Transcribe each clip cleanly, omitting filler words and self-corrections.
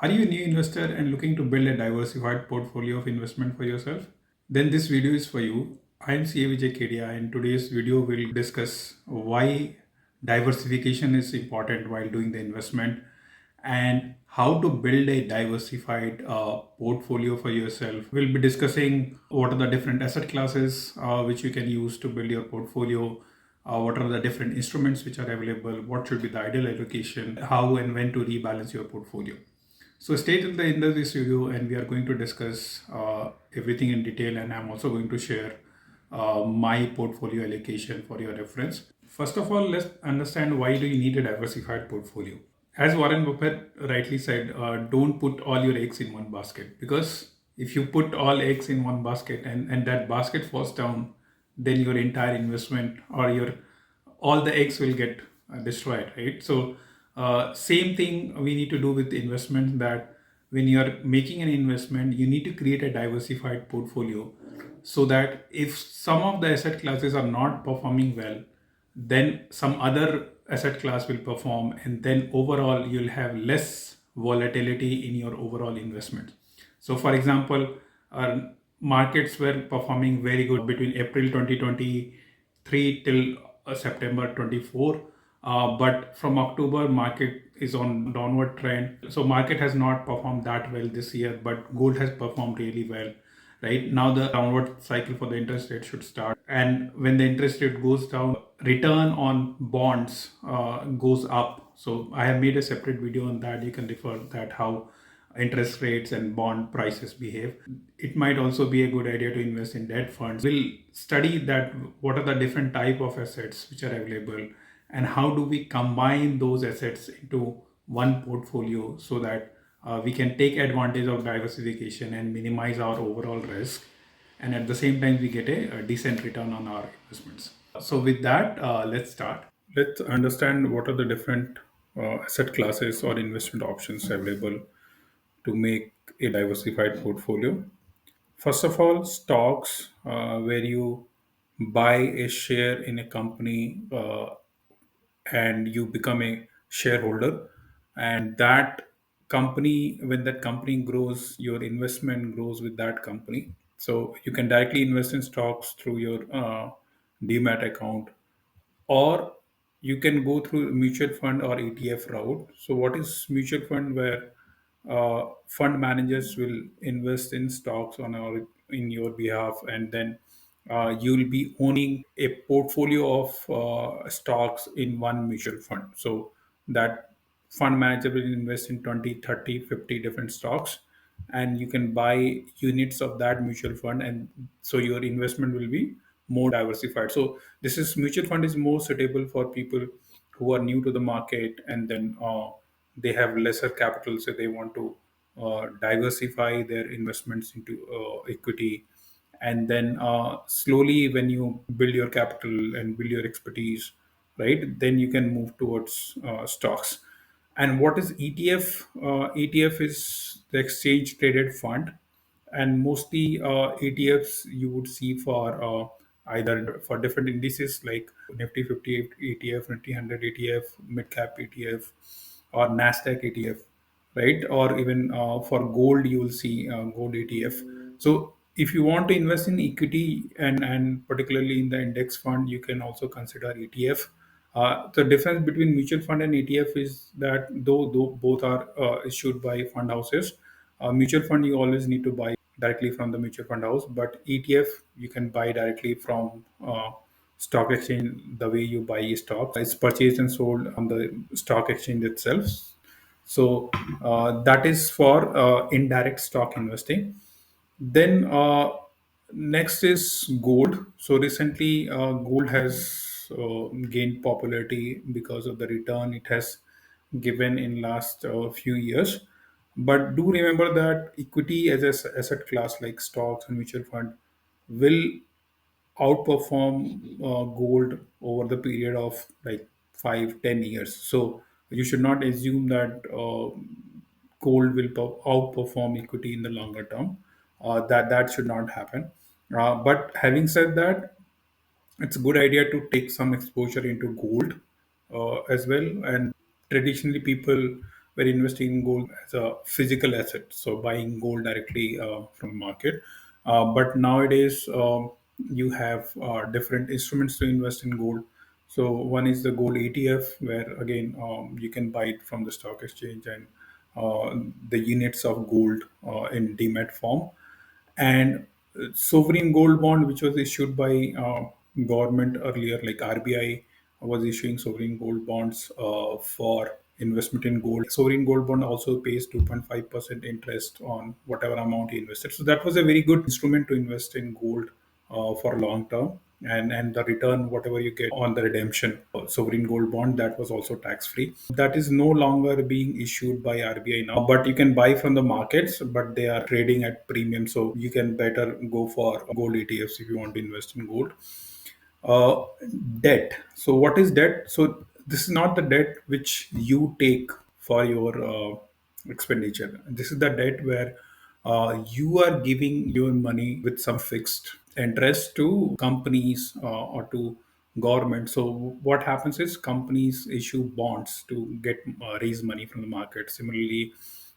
Are you a new investor and looking to build a diversified portfolio of investment for yourself? Then this video is for you. I am CA Vijay Kedia, and today's video will discuss why diversification is important while doing the investment and how to build a diversified portfolio for yourself. We'll be discussing what are the different asset classes which you can use to build your portfolio, what are the different instruments which are available, what should be the ideal allocation, how and when to rebalance your portfolio. So stay till the end of this video, and we are going to discuss everything in detail, and I'm also going to share my portfolio allocation for your reference. First of all, let's understand why do you need a diversified portfolio. As Warren Buffett rightly said, don't put all your eggs in one basket, because if you put all eggs in one basket and that basket falls down, then your entire investment or your all the eggs will get destroyed, right? So same thing we need to do with investment, that when you're making an investment, you need to create a diversified portfolio so that if some of the asset classes are not performing well, then some other asset class will perform, and then overall you'll have less volatility in your overall investment. So for example, markets were performing very good between April 2023 till September 24, but from October market is on downward trend. So market has not performed that well this year, but gold has performed really well. Right now the downward cycle for the interest rate should start, and when the interest rate goes down, return on bonds goes up. So I have made a separate video on that. You can refer that, how interest rates and bond prices behave. It might also be a good idea to invest in debt funds. We'll study that what are the different type of assets which are available, and how do we combine those assets into one portfolio so that we can take advantage of diversification and minimize our overall risk, and at the same time we get a decent return on our investments. So with that, let's start. Let's understand what are the different asset classes or investment options available to make a diversified portfolio. First of all, stocks, where you buy a share in a company and you become a shareholder, and that company, when that company grows, your investment grows with that company. So you can directly invest in stocks through your demat account, or you can go through mutual fund or ETF route. So what is mutual fund? Where fund managers will invest in stocks on our in your behalf, and then you will be owning a portfolio of stocks in one mutual fund. So that fund manager will invest in 20, 30, 50 different stocks, and you can buy units of that mutual fund, and so your investment will be more diversified. So this is mutual fund is more suitable for people who are new to the market, and then they have lesser capital, so they want to diversify their investments into equity. And then slowly, when you build your capital and build your expertise, right, then you can move towards stocks. And what is ETF? ETF is the exchange traded fund, and mostly ETFs you would see for either for different indices like Nifty 50 ETF, Nifty 100 ETF, mid cap ETF, or Nasdaq ETF, right? Or even for gold, you will see gold ETF. So if you want to invest in equity and particularly in the index fund, you can also consider ETF. The difference between mutual fund and ETF is that though both are issued by fund houses, mutual fund you always need to buy directly from the mutual fund house, but ETF you can buy directly from stock exchange. The way you buy stock, it's purchased and sold on the stock exchange itself. So that is for indirect stock investing. Then next is gold. So recently, gold has gained popularity because of the return it has given in last few years. But do remember that equity as a asset class like stocks and mutual fund will outperform gold over the period of like 5 10 years. So you should not assume that gold will outperform equity in the longer term. That should not happen. But having said that, it's a good idea to take some exposure into gold as well. And traditionally, people we're investing in gold as a physical asset, so buying gold directly from market. But nowadays, you have different instruments to invest in gold. So one is the gold ETF, where again you can buy it from the stock exchange, and the units of gold in demat form. And sovereign gold bond, which was issued by government earlier, like RBI was issuing sovereign gold bonds for investment in gold. Sovereign gold bond also pays 2.5% interest on whatever amount you invested. So that was a very good instrument to invest in gold for long term. And the return, whatever you get on the redemption sovereign gold bond, that was also tax free. That is no longer being issued by RBI now, but you can buy from the markets, but they are trading at premium, so you can better go for gold ETFs if you want to invest in gold. uh, Debt. So what is debt? So this is not the debt which you take for your expenditure. This is the debt where you are giving your money with some fixed interest to companies or to government. So what happens is companies issue bonds to get raise money from the market. Similarly,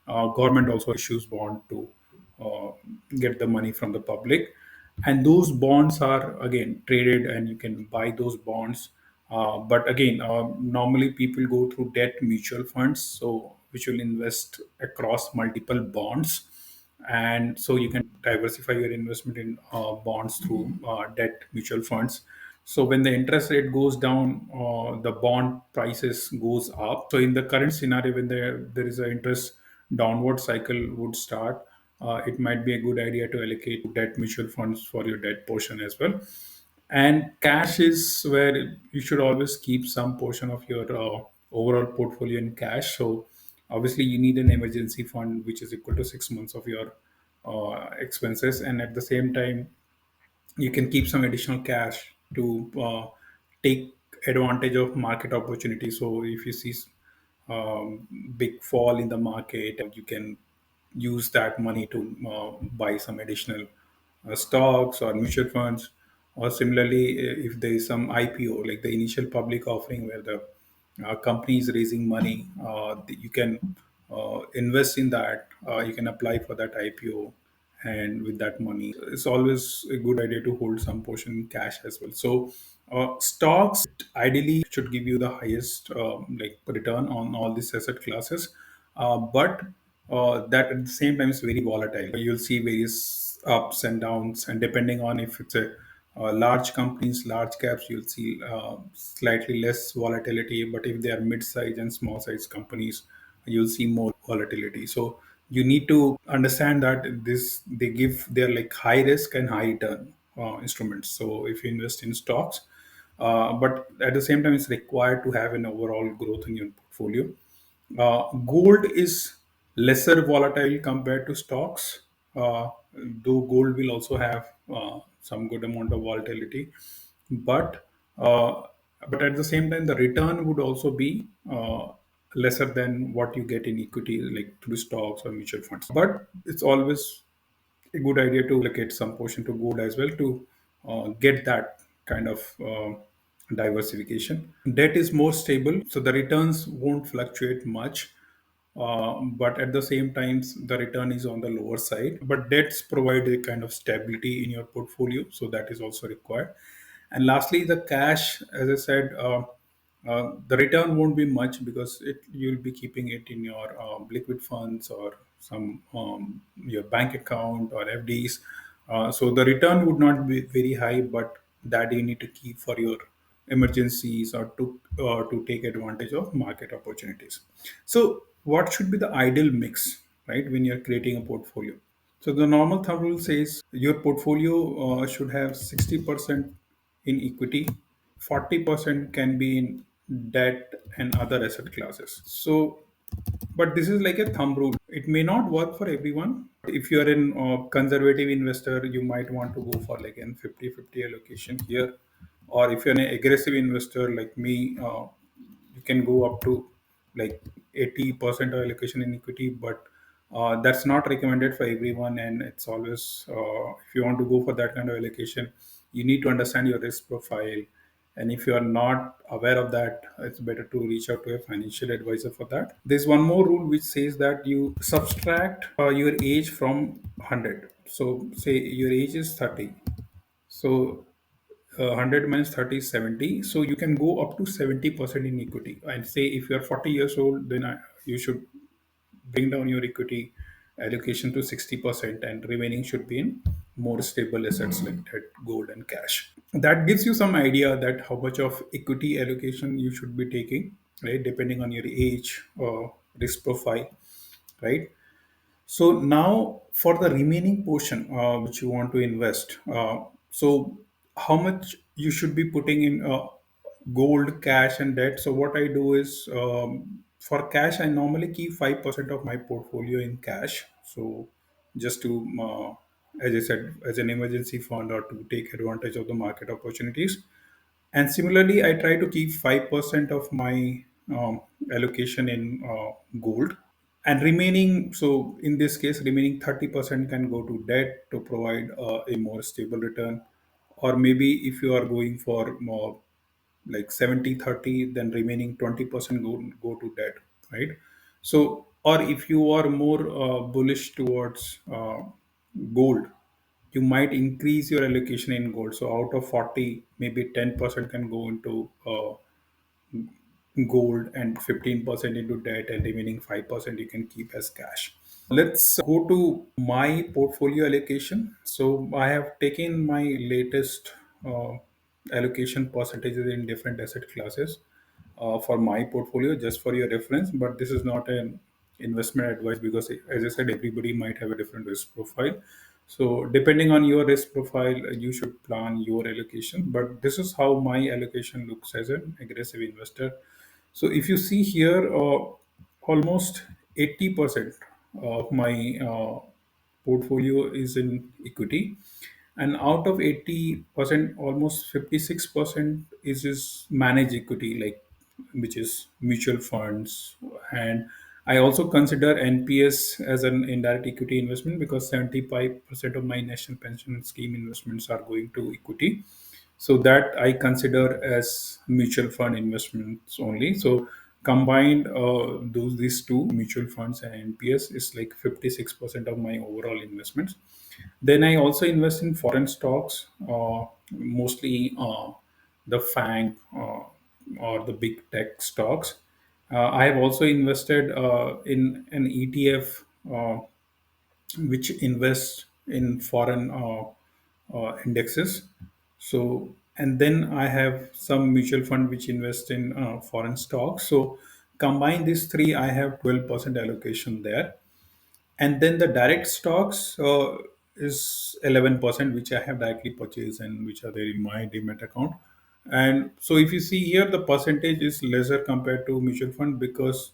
government also issues bond to uh, get the money from the public, and those bonds are again traded, and you can buy those bonds. But again, normally people go through debt mutual funds, so which will invest across multiple bonds, and so you can diversify your investment in bonds through debt mutual funds. So when the interest rate goes down, the bond prices goes up. So in the current scenario, when there is an interest downward cycle would start, it might be a good idea to allocate to debt mutual funds for your debt portion as well. And cash is where you should always keep some portion of your overall portfolio in cash. So obviously you need an emergency fund which is equal to 6 months of your expenses, and at the same time you can keep some additional cash to take advantage of market opportunities. So if you see big fall in the market, you can use that money to buy some additional stocks or mutual funds. Or similarly, if there is some IPO, like the initial public offering, where the company is raising money, you can invest in that. You can apply for that IPO, and with that money, it's always a good idea to hold some portion in cash as well. So stocks ideally should give you the highest like return on all these asset classes, but that at the same time is very volatile. You'll see various ups and downs, and depending on if it's a large companies, large caps, you'll see slightly less volatility. But if they are mid-size and small-size companies, you'll see more volatility. So you need to understand that this they give, they're like high risk and high return instruments. So if you invest in stocks, but at the same time, it's required to have an overall growth in your portfolio. Gold is lesser volatile compared to stocks, though gold will also have some good amount of volatility. But but at the same time, the return would also be lesser than what you get in equity, like through stocks or mutual funds. But it's always a good idea to allocate some portion to gold as well to get that kind of diversification. Debt is more stable, so the returns won't fluctuate much. But at the same time, the return is on the lower side. But debts provide a kind of stability in your portfolio, so that is also required. And lastly, the cash, as I said, the return won't be much because you'll be keeping it in your liquid funds or some your bank account or FDs. So the return would not be very high, but that you need to keep for your emergencies or to take advantage of market opportunities. So what should be the ideal mix, right, when you're creating a portfolio? So the normal thumb rule says your portfolio should have 60% in equity, 40% can be in debt and other asset classes. So, but this is like a thumb rule. It may not work for everyone. If you're an conservative investor, you might want to go for like an 50-50 allocation here. Or if you're an aggressive investor like me, you can go up to like 80% of allocation in equity, but that's not recommended for everyone. And it's always, if you want to go for that kind of allocation, you need to understand your risk profile, And if you are not aware of that, it's better to reach out to a financial advisor for that. There's one more rule which says that you subtract your age from 100. So say your age is 30. So 100 minus 30 is 70. So you can go up to 70% in equity. And say if you're 40 years old, then you should bring down your equity allocation to 60%, and remaining should be in more stable assets like debt, gold, and cash. That gives you some idea that how much of equity allocation you should be taking, right, depending on your age or risk profile, right? So now for the remaining portion which you want to invest, so how much you should be putting in gold, cash, and debt. So what I do is, for cash, I normally keep 5% of my portfolio in cash. So just to, as I said, as an emergency fund or to take advantage of the market opportunities. And similarly, I try to keep 5% of my allocation in gold, and remaining, so in this case remaining 30% can go to debt to provide a more stable return. Or maybe if you are going for more like 70/30, then remaining 20% go to debt, right? So, or if you are more bullish towards gold, you might increase your allocation in gold. So out of 40, maybe 10% can go into gold, and 15% into debt, and remaining 5% you can keep as cash. Let's go to my portfolio allocation. So I have taken my latest uh, allocation percentages in different asset classes for my portfolio, just for your reference. But this is not an investment advice, because, as I said, everybody might have a different risk profile. So depending on your risk profile, you should plan your allocation. But this is how my allocation looks as an aggressive investor. So if you see here, almost 80% of my portfolio is in equity, and out of 80%, almost 56% is managed equity, like, which is mutual funds. And I also consider NPS as an indirect equity investment, because 75% of my national pension scheme investments are going to equity. So that I consider as mutual fund investments only. So combined, those these two, mutual funds and NPS, is like 56% of my overall investments. Then I also invest in foreign stocks, mostly the FANG or the big tech stocks. I have also invested in an ETF which invests in foreign indexes. So, and then I have some mutual fund which invest in foreign stocks. So, combine these three, I have 12% allocation there. And then the direct stocks is 11%, which I have directly purchased and which are there in my demat account. And so if you see here, the percentage is lesser compared to mutual fund, because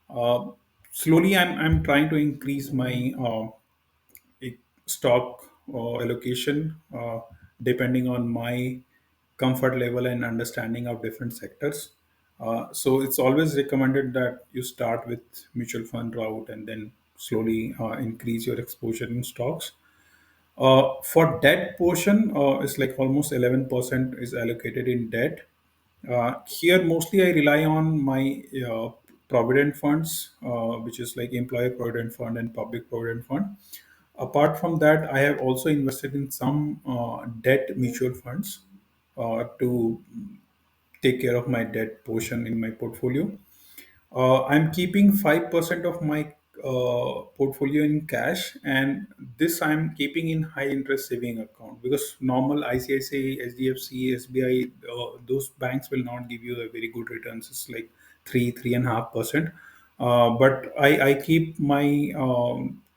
uh, slowly I'm trying to increase my stock allocation depending on my comfort level and understanding of different sectors. So it's always recommended that you start with mutual fund route and then slowly increase your exposure in stocks. For debt portion, it's like almost 11% is allocated in debt. Here, mostly I rely on my provident funds, which is like employer provident fund and public provident fund. Apart from that, I have also invested in some debt mutual funds to take care of my debt portion in my portfolio. I'm keeping 5% of my portfolio in cash, and this I'm keeping in high interest saving account, because normal ICICI, SDFC, SBI, those banks will not give you a very good returns. It's like 3.5%. But I keep my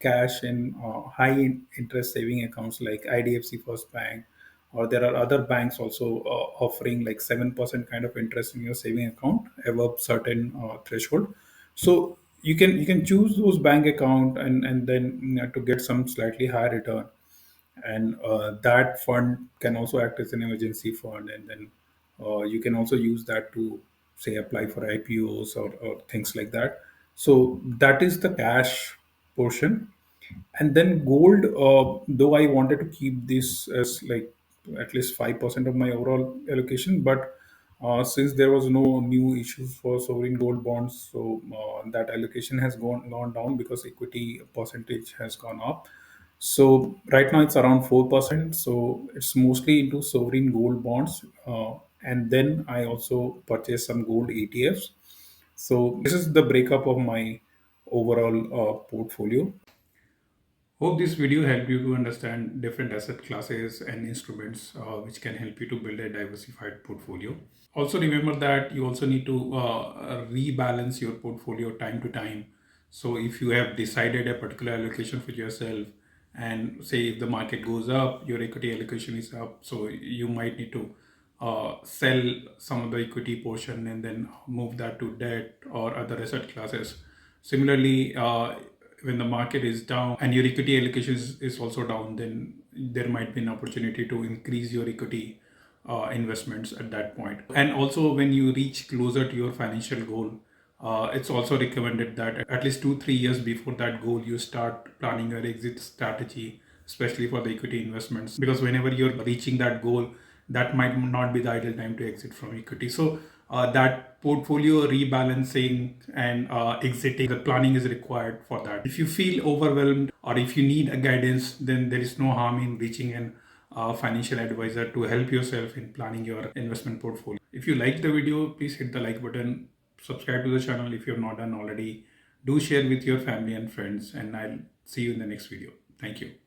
cash in high interest saving accounts like IDFC First Bank, or there are other banks also offering like 7% kind of interest in your saving account above certain threshold. So you can choose those bank account, and then to get some slightly higher return. And that fund can also act as an emergency fund, and then you can also use that to, say, apply for IPOs, or things like that. So that is the cash portion. And then gold, though I wanted to keep this as like at least 5% of my overall allocation, but Since there was no new issues for sovereign gold bonds, so that allocation has gone down because equity percentage has gone up. So right now it's around 4%. So it's mostly into sovereign gold bonds, and then I also purchased some gold ETFs. So this is the breakup of my overall portfolio. Hope this video helped you to understand different asset classes and instruments which can help you to build a diversified portfolio. Also remember that you also need to rebalance your portfolio time to time. So if you have decided a particular allocation for yourself, and say if the market goes up, your equity allocation is up, so you might need to sell some of the equity portion and then move that to debt or other asset classes. Similarly, when the market is down and your equity allocation is also down, then there might be an opportunity to increase your equity investments at that point. And also, when you reach closer to your financial goal, it's also recommended that at least 2 3 years before that goal, you start planning your exit strategy, especially for the equity investments. Because whenever you're reaching that goal, that might not be the ideal time to exit from equity. So, that portfolio rebalancing and exiting, the planning is required for that. If you feel overwhelmed or if you need a guidance, then there is no harm in reaching an financial advisor to help yourself in planning your investment portfolio. If you like the video, please hit the like button, subscribe to the channel if you have not done already. Do share with your family and friends, and I'll see you in the next video. Thank you.